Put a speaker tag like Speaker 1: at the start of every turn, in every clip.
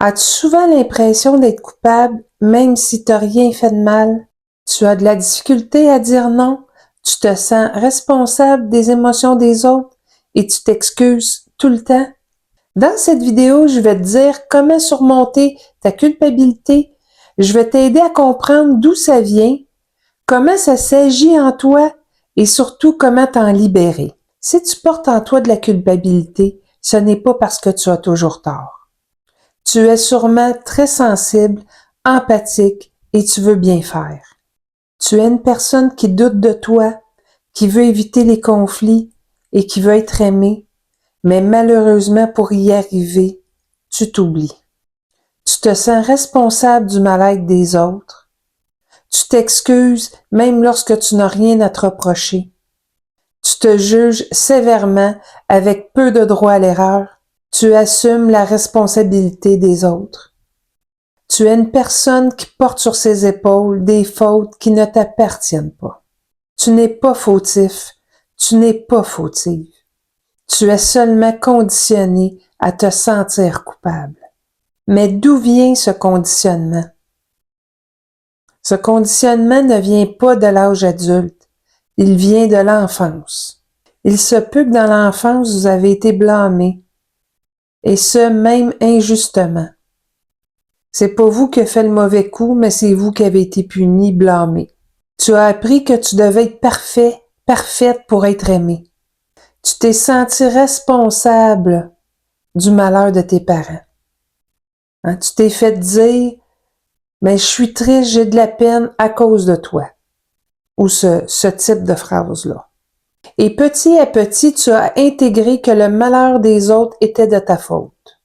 Speaker 1: As-tu souvent l'impression d'être coupable, même si tu n'as rien fait de mal? Tu as de la difficulté à dire non? Tu te sens responsable des émotions des autres et tu t'excuses tout le temps? Dans cette vidéo, je vais te dire comment surmonter ta culpabilité. Je vais t'aider à comprendre d'où ça vient, comment ça s'agit en toi et surtout comment t'en libérer. Si tu portes en toi de la culpabilité, ce n'est pas parce que tu as toujours tort. Tu es sûrement très sensible, empathique et tu veux bien faire. Tu es une personne qui doute de toi, qui veut éviter les conflits et qui veut être aimée, mais malheureusement pour y arriver, tu t'oublies. Tu te sens responsable du mal-être des autres. Tu t'excuses même lorsque tu n'as rien à te reprocher. Tu te juges sévèrement avec peu de droit à l'erreur. Tu assumes la responsabilité des autres. Tu es une personne qui porte sur ses épaules des fautes qui ne t'appartiennent pas. Tu n'es pas fautif, tu n'es pas fautive. Tu es seulement conditionné à te sentir coupable. Mais d'où vient ce conditionnement? Ce conditionnement ne vient pas de l'âge adulte, il vient de l'enfance. Il se peut que dans l'enfance, vous avez été blâmé, et ce, même injustement. C'est pas vous qui avez fait le mauvais coup, mais c'est vous qui avez été puni, blâmé. Tu as appris que tu devais être parfait, parfaite pour être aimé. Tu t'es senti responsable du malheur de tes parents. Hein, tu t'es fait dire, mais je suis triste, j'ai de la peine à cause de toi. Ou ce type de phrase-là. Et petit à petit, tu as intégré que le malheur des autres était de ta faute.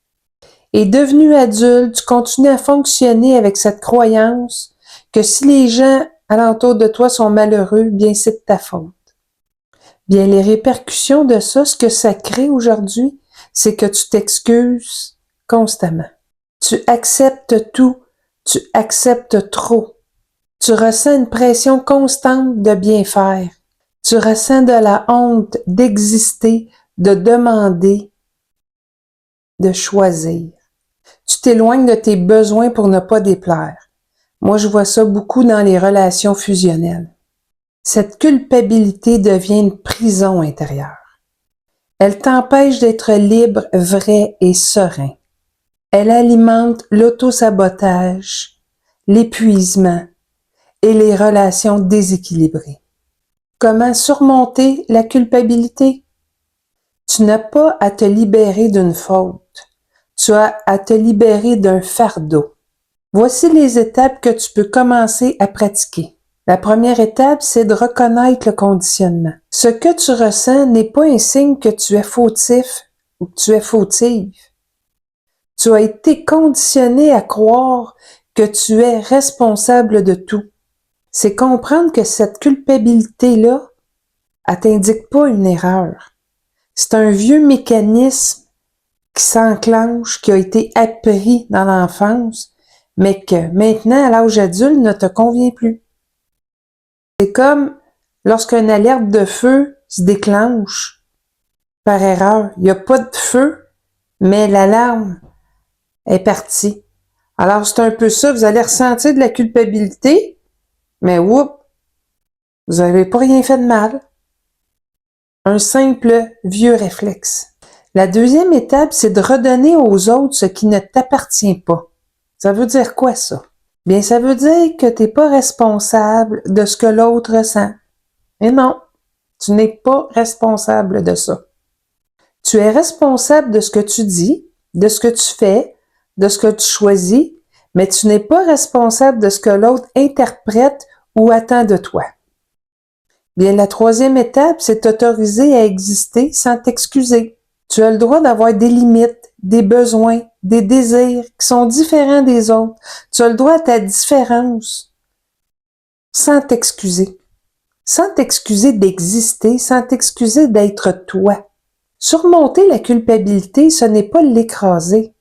Speaker 1: Et devenu adulte, tu continues à fonctionner avec cette croyance que si les gens alentour de toi sont malheureux, bien c'est de ta faute. Bien les répercussions de ça, ce que ça crée aujourd'hui, c'est que tu t'excuses constamment. Tu acceptes tout, tu acceptes trop. Tu ressens une pression constante de bien faire. Tu ressens de la honte d'exister, de demander, de choisir. Tu t'éloignes de tes besoins pour ne pas déplaire. Moi, je vois ça beaucoup dans les relations fusionnelles. Cette culpabilité devient une prison intérieure. Elle t'empêche d'être libre, vrai et serein. Elle alimente l'autosabotage, l'épuisement et les relations déséquilibrées. Comment surmonter la culpabilité? Tu n'as pas à te libérer d'une faute. Tu as à te libérer d'un fardeau. Voici les étapes que tu peux commencer à pratiquer. La première étape, c'est de reconnaître le conditionnement. Ce que tu ressens n'est pas un signe que tu es fautif ou que tu es fautive. Tu as été conditionné à croire que tu es responsable de tout. C'est comprendre que cette culpabilité-là, elle t'indique pas une erreur. C'est un vieux mécanisme qui s'enclenche, qui a été appris dans l'enfance, mais que maintenant, à l'âge adulte, ne te convient plus. C'est comme lorsqu'une alerte de feu se déclenche par erreur. Il n'y a pas de feu, mais l'alarme est partie. Alors, c'est un peu ça, vous allez ressentir de la culpabilité, mais oups, vous n'avez pas rien fait de mal. Un simple vieux réflexe. La deuxième étape, c'est de redonner aux autres ce qui ne t'appartient pas. Ça veut dire quoi, ça? Bien, ça veut dire que tu n'es pas responsable de ce que l'autre ressent. Et non, tu n'es pas responsable de ça. Tu es responsable de ce que tu dis, de ce que tu fais, de ce que tu choisis, mais tu n'es pas responsable de ce que l'autre interprète ou attend de toi. Bien, la troisième étape, c'est t'autoriser à exister sans t'excuser. Tu as le droit d'avoir des limites, des besoins, des désirs qui sont différents des autres. Tu as le droit à ta différence sans t'excuser. Sans t'excuser d'exister, sans t'excuser d'être toi. Surmonter la culpabilité, ce n'est pas l'écraser.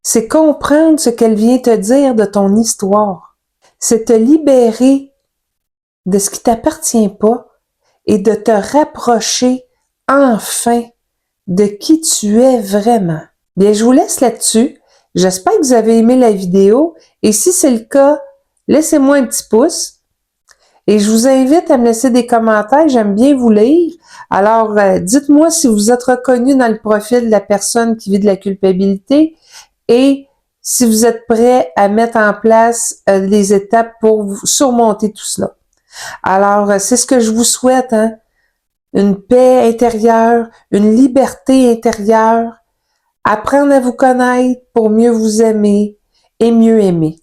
Speaker 1: C'est comprendre ce qu'elle vient te dire de ton histoire. C'est te libérer de ce qui t'appartient pas et de te rapprocher enfin de qui tu es vraiment. Bien, je vous laisse là-dessus. J'espère que vous avez aimé la vidéo et si c'est le cas, laissez-moi un petit pouce. Et je vous invite à me laisser des commentaires, j'aime bien vous lire. Alors, dites-moi si vous êtes reconnu dans le profil de la personne qui vit de la culpabilité et si vous êtes prêt à mettre en place les étapes pour surmonter tout cela. Alors, c'est ce que je vous souhaite, hein? Une paix intérieure, une liberté intérieure, apprendre à vous connaître pour mieux vous aimer et mieux aimer.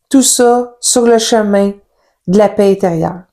Speaker 1: Tout ça sur le chemin de la paix intérieure.